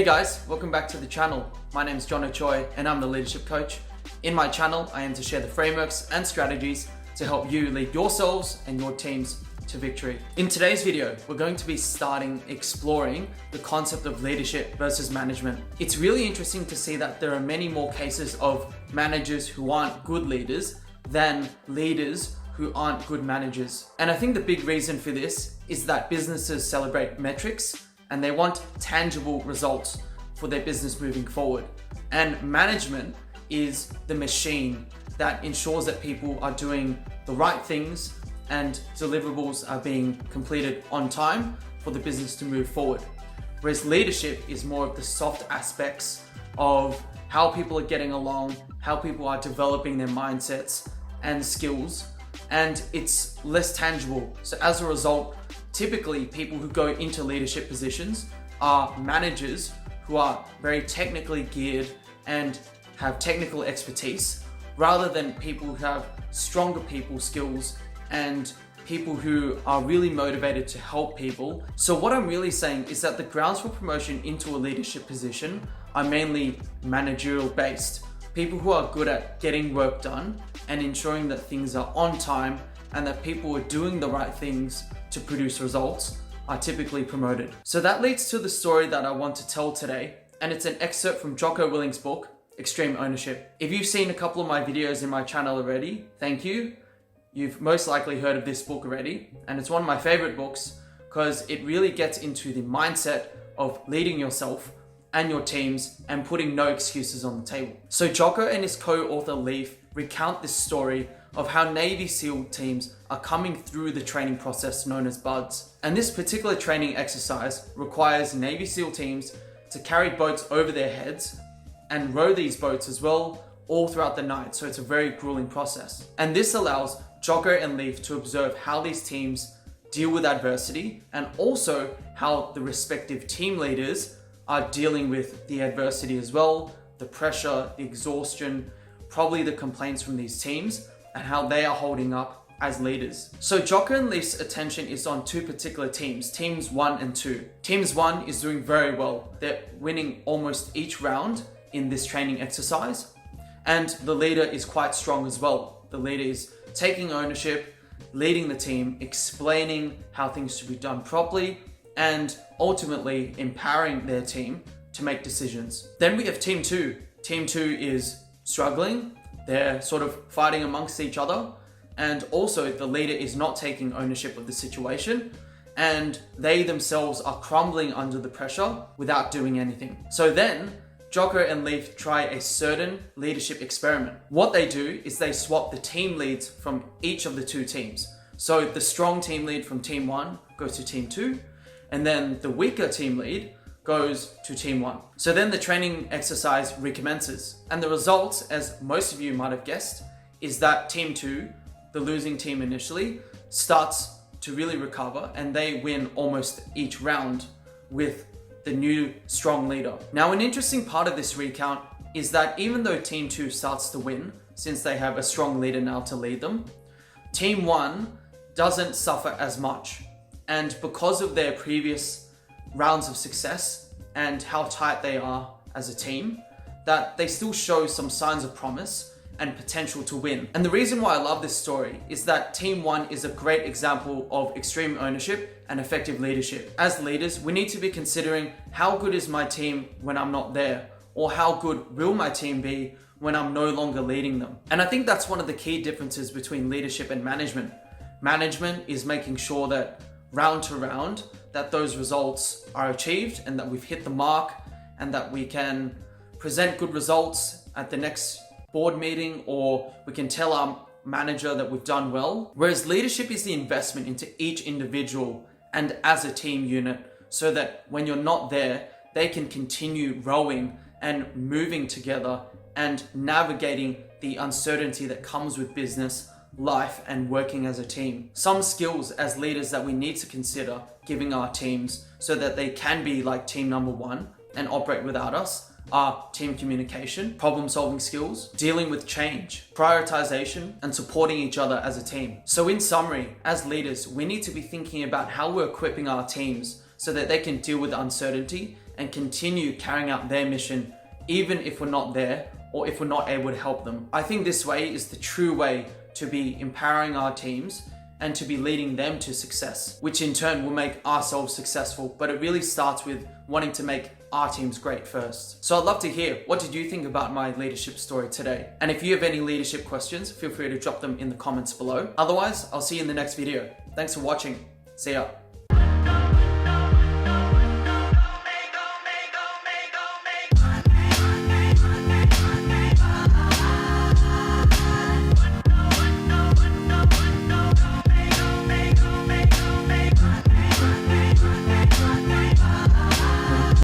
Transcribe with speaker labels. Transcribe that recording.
Speaker 1: guys, welcome back to the channel. My name is Jono Choi and I'm the leadership coach. In my channel, I aim to share the frameworks and strategies to help you lead yourselves and your teams to victory. In today's video, we're going to be exploring the concept of leadership versus management. It's really interesting to see that there are many more cases of managers who aren't good leaders than leaders who aren't good managers. And I think the big reason for this is that businesses celebrate metrics and they want tangible results for their business moving forward. And management is the machine that ensures that people are doing the right things and deliverables are being completed on time for the business to move forward. Whereas leadership is more of the soft aspects of how people are getting along, how people are developing their mindsets and skills, and it's less tangible. So as a result, typically people who go into leadership positions are managers who are very technically geared and have technical expertise, rather than people who have stronger people skills and people who are really motivated to help people. So what I'm really saying is that the grounds for promotion into a leadership position are mainly managerial based. People who are good at getting work done and ensuring that things are on time and that people are doing the right things to produce results are typically promoted. So that leads to the story that I want to tell today, and it's an excerpt from Jocko Willink's book, Extreme Ownership. If you've seen a couple of my videos in my channel already, thank you. You've most likely heard of this book already, and it's one of my favorite books because it really gets into the mindset of leading yourself and your teams and putting no excuses on the table. So Jocko and his co-author Leif recount this story of how Navy SEAL teams are coming through the training process known as BUDS. And this particular training exercise requires Navy SEAL teams to carry boats over their heads and row these boats as well all throughout the night. So it's a very grueling process. And this allows Jocko and Leif to observe how these teams deal with adversity and also how the respective team leaders are dealing with the adversity as well, the pressure, the exhaustion, probably the complaints from these teams, and how they are holding up as leaders. So Jocko and Leif's attention is on two particular teams, teams 1 and 2. Teams 1 is doing very well. They're winning almost each round in this training exercise, and the leader is quite strong as well. The leader is taking ownership, leading the team, explaining how things should be done properly, and ultimately empowering their team to make decisions. Then we have team 2. Team 2 is struggling. They're sort of fighting amongst each other, and also the leader is not taking ownership of the situation, and they themselves are crumbling under the pressure without doing anything. So then Jocko and Leif try a certain leadership experiment. What they do is they swap the team leads from each of the two teams. So the strong team lead from team 1 goes to team 2, and then the weaker team lead goes to team 1. So then the training exercise recommences. And the result, as most of you might have guessed, is that team 2, the losing team initially, starts to really recover and they win almost each round with the new strong leader. Now, an interesting part of this recount is that even though team 2 starts to win, since they have a strong leader now to lead them, team 1 doesn't suffer as much. And because of their previous rounds of success and how tight they are as a team, that they still show some signs of promise and potential to win. And the reason why I love this story is that team 1 is a great example of extreme ownership and effective leadership. As leaders, we need to be considering how good is my team when I'm not there, or how good will my team be when I'm no longer leading them. And I think that's one of the key differences between leadership and management. Management is making sure that round to round, that those results are achieved and that we've hit the mark and that we can present good results at the next board meeting, or we can tell our manager that we've done well. Whereas leadership is the investment into each individual and as a team unit, so that when you're not there, they can continue rowing and moving together and navigating the uncertainty that comes with business, life, and working as a team. Some skills as leaders that we need to consider giving our teams so that they can be like team number 1 and operate without us are team communication, problem-solving skills, dealing with change, prioritization, and supporting each other as a team. So in summary, as leaders, we need to be thinking about how we're equipping our teams so that they can deal with uncertainty and continue carrying out their mission, even if we're not there or if we're not able to help them. I think this way is the true way to be empowering our teams and to be leading them to success, which in turn will make ourselves successful. But it really starts with wanting to make our teams great first. So I'd love to hear, what did you think about my leadership story today? And if you have any leadership questions, feel free to drop them in the comments below. Otherwise, I'll see you in the next video. Thanks for watching. See ya.